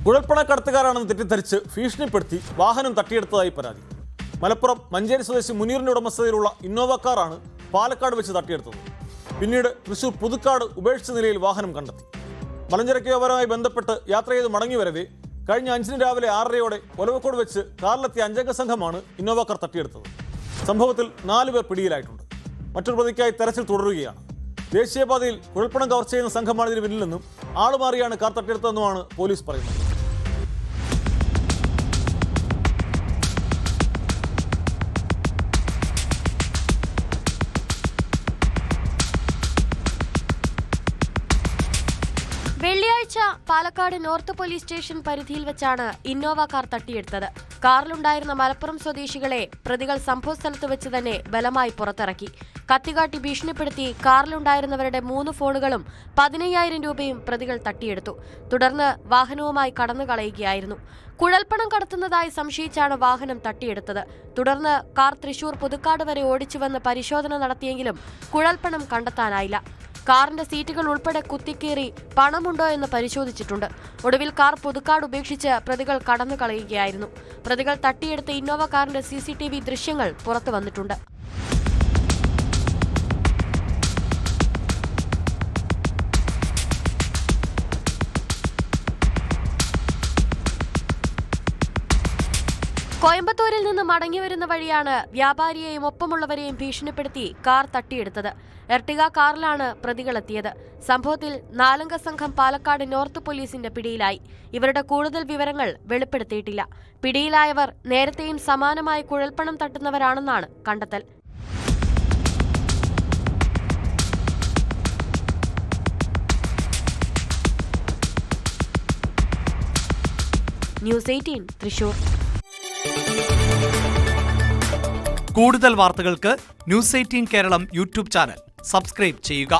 കുഴൽപ്പണക്കടത്തുകാരാണെന്ന് തെറ്റിദ്ധരിച്ച് ഭീഷണിപ്പെടുത്തി വാഹനം തട്ടിയെടുത്തതായി പരാതി. മലപ്പുറം മഞ്ചേരി സ്വദേശി മുനീറിന്റെ ഉടമസ്ഥതയിലുള്ള ഇന്നോവ കാറാണ് പാലക്കാട് വെച്ച് തട്ടിയെടുത്തത്. പിന്നീട് തൃശൂർ പുതുക്കാട് ഉപേക്ഷിച്ച നിലയിൽ വാഹനം കണ്ടെത്തി. മലഞ്ചരക്ക് വ്യാപാരവുമായി ബന്ധപ്പെട്ട് യാത്ര ചെയ്ത് മടങ്ങി വരവേ കഴിഞ്ഞ 5 രാവിലെ 6:30 ഒലവക്കോട് വെച്ച് കാറിലെത്തിയ 5 അംഗ സംഘമാണ് ഇന്നോവ കാർ തട്ടിയെടുത്തത്. സംഭവത്തിൽ 4 പേർ പിടിയിലായിട്ടുണ്ട്. മറ്റൊരു പ്രതിക്കായി തെരച്ചിൽ തുടരുകയാണ്. ദേശീയപാതയിൽ കുഴൽപ്പണം കവർ ചെയ്യുന്ന സംഘമാണ് ഇതിന് പിന്നിലെന്നും ആളുമാറിയാണ് കാർ തട്ടിയെടുത്തതെന്നുമാണ് പോലീസ് പറയുന്നത്. വെള്ളിയാഴ്ച പാലക്കാട് നോർത്ത് പോലീസ് സ്റ്റേഷൻ പരിധിയിൽ വെച്ചാണ് ഇന്നോവ കാർ തട്ടിയെടുത്തത്. കാറിലുണ്ടായിരുന്ന മലപ്പുറം സ്വദേശികളെ പ്രതികൾ സംഭവസ്ഥലത്ത് വെച്ച് തന്നെ ബലമായി പുറത്തിറക്കി. കത്തികാട്ടി ഭീഷണിപ്പെടുത്തി കാറിലുണ്ടായിരുന്നവരുടെ 3 ഫോണുകളും 15,000 രൂപയും പ്രതികൾ തട്ടിയെടുത്തു. തുടർന്ന് വാഹനവുമായി കടന്നു കളയുകയായിരുന്നു. കുഴൽപ്പണം കടത്തുന്നതായി സംശയിച്ചാണ് വാഹനം തട്ടിയെടുത്തത്. തുടർന്ന് കാർ തൃശൂർ പുതുക്കാട് വരെ ഓടിച്ചുവന്ന് പരിശോധന നടത്തിയെങ്കിലും കുഴൽപ്പണം കണ്ടെത്താനായില്ല. കാറിന്റെ സീറ്റുകൾ ഉൾപ്പെടെ കുത്തിക്കീറി പണമുണ്ടോ എന്ന് പരിശോധിച്ചിട്ടുണ്ട്. ഒടുവിൽ കാർ പുതുക്കാട് ഉപേക്ഷിച്ച് പ്രതികൾ കടന്നു കളയുകയായിരുന്നു. പ്രതികൾ തട്ടിയെടുത്ത ഇന്നോവ കാറിന്റെ CCTV ദൃശ്യങ്ങൾ പുറത്തു വന്നിട്ടുണ്ട്. കോയമ്പത്തൂരിൽ നിന്ന് മടങ്ങിവരുന്ന വഴിയാണ് വ്യാപാരിയെയും ഒപ്പമുള്ളവരെയും ഭീഷണിപ്പെടുത്തി കാർ തട്ടിയെടുത്തത്. എർട്ടിഗ കാറിലാണ് പ്രതികളെത്തിയത്. സംഭവത്തിൽ 4 അംഗ സംഘം പാലക്കാട് നോർത്ത് പോലീസിന്റെ പിടിയിലായി. ഇവരുടെ കൂടുതൽ വിവരങ്ങൾ വെളിപ്പെടുത്തിയിട്ടില്ല. പിടിയിലായവർ നേരത്തെയും സമാനമായ കുഴൽപ്പണം തട്ടുന്നവരാണെന്നാണ് കണ്ടെത്തൽ. ന്യൂസ് 18 തൃശൂർ. കൂടുതൽ വാർത്തകൾക്ക് news 18 Keralam YouTube channel subscribe ചെയ്യുക.